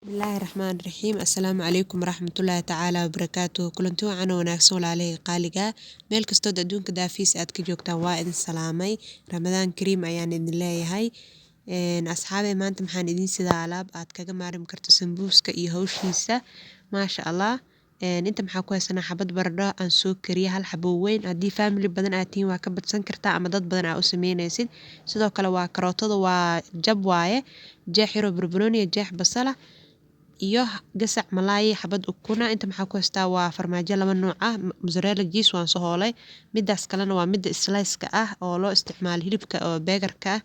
Bismillaahi Raxmaani Raxiim. Assalaamu calaykum waraxmatullaahi tacaala wabarakaatuh. Kulanti wacan oo wanaagsan walaalahey qaaliga meel kastood adduunka daafiisa aad ka joogtaan waa idin salaamay. Ramadaan kariim ayaan idin leeyahay. Asxaabey maanta maxaan idin sidaa alaab aad kaga maarmi karto sambuuska iyo hawshiisa. Maasha Allah. Inta maxaa ku haysanaa xabad baradho aan soo kariya hal xabo weyn. Haddii family badan aad tihiin waa ka badsan kartaa ama dad badan aa u sameynaysid. Sidoo kale waa karootada waa jab waaye. Jeex yaro barbarooni iyo jeex basala iyo gasac malaay xabad ukuna. Inta maxaa ku haystaa waa farmaajo laba nooc ah. Mozzarella cheese waan soo hoolay. Midaas kalena waa midda slice-ka ah oo loo isticmaalo hilibka oo burger-ka ah.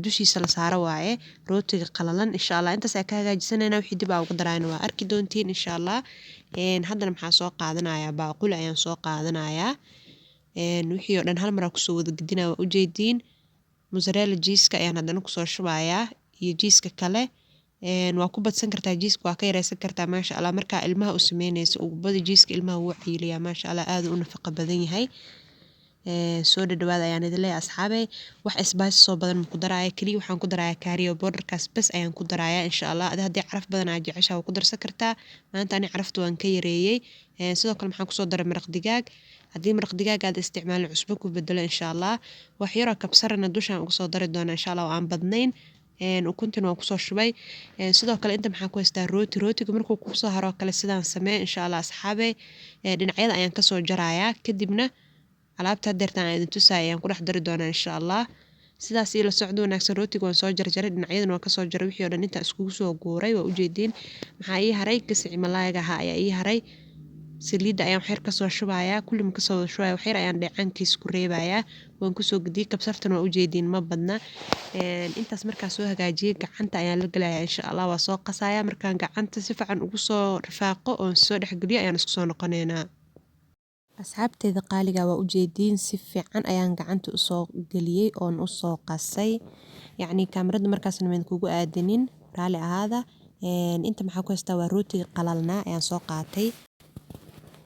Dushiisa la saaro waaye rootiga qalalan insha Allah. Intaas ay ka hagaajisanayna wixii dib ugu darayna waa arki doontiin insha Allah. Haddana maxaa soo qaadanayaa baaquli ayaan soo qaadanayaa. Wixii oo dhan hal mar ku soo wada gidinaa waa u jeediin. Mozzarella cheese-ka ayaan haddana ku soo shubayaa iyo cheese-ka kale. Waa ku badsan kartaa cheese-ka waa ka yareysan kartaa maasha Allah. Markaa ilmaha u sameynaysa ugu badi cheese-ka ilmaha wuu ciiliyaa maasha Allah aad u nafaqo badan yahay. Soo dhawaada ayaan idin leeyahay asxaabey. Wax spice soo badan ma ku daraayo kaliya waxaan ku darayaa curry powder-kaas bas ayaan ku darayaa insha Allah. Haddii caraf badan aad jeceshahay waa ku darsan kartaa. Maanta ani carafta waan ka yareeyay. Sidoo kale maxaan ku soo daray maraq digaag. Haddii maraq digaag aad isticmaalin cusbo ku bedelo insha Allah. Wax yaro kabsarana dushaan ugu soo dari doona insha Allah oo aan badnayn. Ukuntina waan ku soo shubay. Sidoo kale inta maxaa ku haystaa rooti. Rootiga markuu ku soo haro kale sidaan samee insha Allah asxaabey. Dhinacyada ayaan ka soo jarayaa kadibna alaabta deertaan ay idin tusay ayaan ku dhex dari doonaa insha Allah. Sidaas ila socdo wanaagsan rootiga waan soo jarjaray dhinacyadana waan ka soo jaray wixii oo dhan inta iskugu soo guuray waa u jeediin. Maxaa ii haray gasac malaayga ahaa ayaa ii haray. Saliida ayaan xeer ka soo shubayaa kulli ma ka soo shubaya xeer ayaan dheecaankiis ku reebayaa. Waan ku soo gudiyay kabsartana waa u jeediin ma badna. Intaas markaa soo hagaajiyay gacanta ayaan la galayaa insha Allah waa soo qasayaa markaan gacanta si fiican ugu soo rifaaqo oo soo dhex geliyo ayaan isku soo noqonaynaa. Asxaabteeda qaaliga waa u jeediin si fiican ayaan gacanta u soo geliyay oon u soo qasay. Yacni kaamirada markaasna mid kugu aadinin raali ahaada. Inta maxaa ku haystaa waa rootiga qalalnaa ayaan soo qaatay.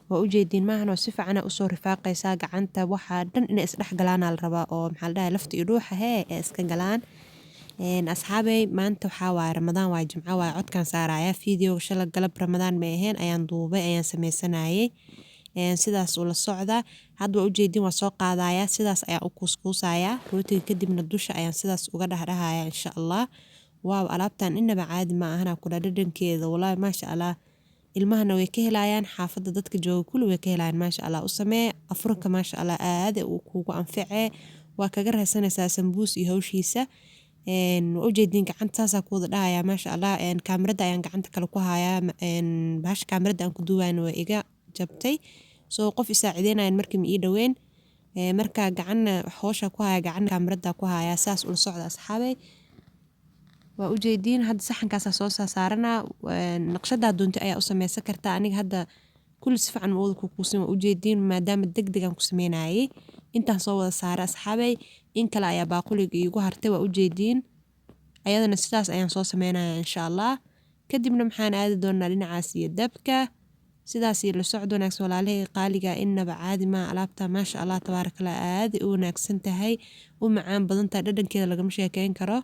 Waa u jeediin maahan oo si fiican u soo rifaaqaysa gacanta waxa dhan inay is dhex galaan la rabaa oo maxaa la dhahay lafta iyo dhuuxa ee iska galaan. Asxaabey maanta waxaa waa Ramadaan waa Jimco waa codkaan saaraya video shalay galab Ramadaan ma ahayn ayaan duubay ayaan sameysanayay. Sidaas ula socda hadda waa u jeediin waa soo qaadayaa sidaas ayaan u kuskuusayaa rootiga kadibna dusha ayaan sidaas uga dhahayaa insha Allah. Waaw alaabtan inaba caadi ma ahana ku dhadhankeeda wallahi maasha Allah. Ilmahana way ka helayaan xaafadda dadka jooga kulli way ka helayaan maasha Allah u samee afurka maasha Allah aad uu kugu anficee waa kaga raadsanaysaa sambuus iyo hawshiisa. Waa u jeediin gacanta saas ku wada dhahayaa maasha Allah. Kaamirada ayaan gacanta kale ku hayaa. Bahash kaamirada aan ku duwayna waa iga jabtay. Soo qof isaacideynayaan markii ma ii dhaweyn. Markaa gacanna hawsha ku haya gacan kaamirada ku haya saas ula socda asxaabey. Waa u jeediin hadda saxankaas soo saarana naqshada doonta ayaa u sameysan kartaa aniga hadda kulli si fiican wada ku kuusin waa u jeediin maadaama degdeg aan ku sameynayay. Intaan soo wada saara asxaabey in kale ayaa baaquliga igu hartay waa u jeediin. Ayadana sidaas ayaan soo sameynayaa insha Allah. Kadibna maxaan aadi doonaa dhinacaas iyo dabka. Sidaas ila socdo wanaagsan walaalahey qaaliga inaba caadi ma alaabta maasha Allah tabarakallah aad u wanaagsan tahay u macaan badan tahay dhadhankeeda lagama sheekeyn karo.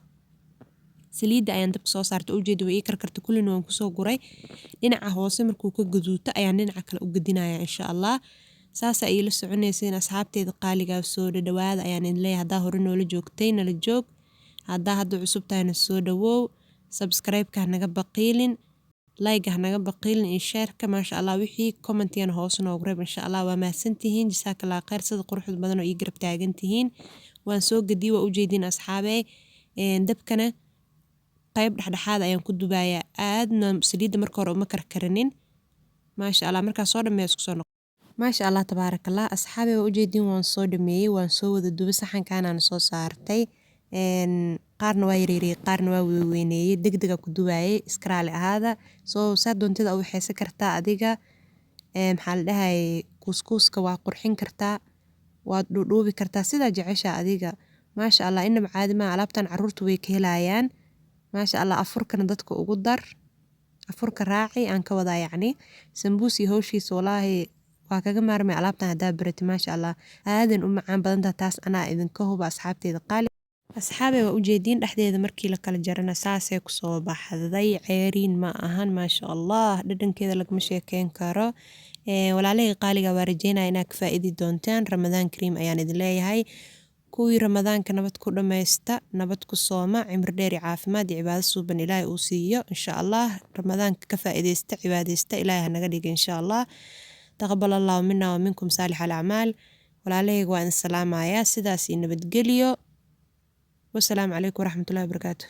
Saliida ayaan dabka soo saartay u jeedi way ii karkarta kullina waan ku soo guray. Dhinaca hoose markuu ka gaduuto ayaan dhinaca kale u gudinayaa insha Allah. Saas ay ila soconayseen asxaabteeda qaaliga soo dhawaada ayaan idin leeyahay haddaa hore noola joogtay nala joog. Haddaa hadda cusub tahayna soo dhawow. Subscribe-ka naga baqiilin. Like-ga naga baqiilin iyo share-ka maasha Allah wixii comment-yana hoos noogu reeb insha Allah waa mahadsantihiin jazakallahu khayr sida quruxda badan oo ii garab taagan tihiin. Waan soo gadiyay waa u jeediin asxaabey. Dabkana qayb dhexdhexaad ayaan ku dubayaa aadna saliida marka hore uma karkarinin. Maasha Allah markaa soo dhameeyo isku soo noqo. Maasha Allah tabarakallah asxaabey waa u jeediin waan soo dhameeyay waan soo wada dubay saxankaan aan soo saartay. Qaarna waa yareeyay qaarna waa weyneeyay degdeg ku dubayay iska raali ahaada. Soo saa doontida u waxaysan kartaa adiga. Maxaa la dhahay kuskuuska waa qurxin kartaa. Waad dhuudhuubi kartaa sida jecesha adiga. Maasha Allah inaba caadi ma alaabtan carruurtu way ka helayaan. Maasha Allah afurkana dadka ugu dar. Afurka raaci aan ka wada yacni. Sambuus iyo hawshiisa wallahi waa kaga maarmay alaabtan haddaa barati maasha Allah. Aadan u macaan badan taas anaa idinka huba asxaabteeda qaali. asxaabey waa ujeediin dhexdeeda markii la kala jarana saasay kusoo baxday ceeriin ma ahan maasha allah dhadhankeeda lagama sheekeyn karo. Walaalahey qaaliga waa rajeynaya inaad ka faa'iidi doontaan. Ramadaan Kariim ayaan idin leeyahay. kuwii ramadaanka nabad ku dhamaysta, nabad ku sooma, cimri dheer iyo caafimaad iyo cibaado suuban ilaahay uu siiyo insha allah. Ramadaanka ka faa'iideysta, cibaadeysta, ilaahay hanaga dhiga insha allah. Taqabbal allahu minna wa minkum saalix al-acmaal. walaalaheyga waa idin salaamayaa, sidaas iyo nabadgelyo. والسلام عليكم ورحمة الله وبركاته.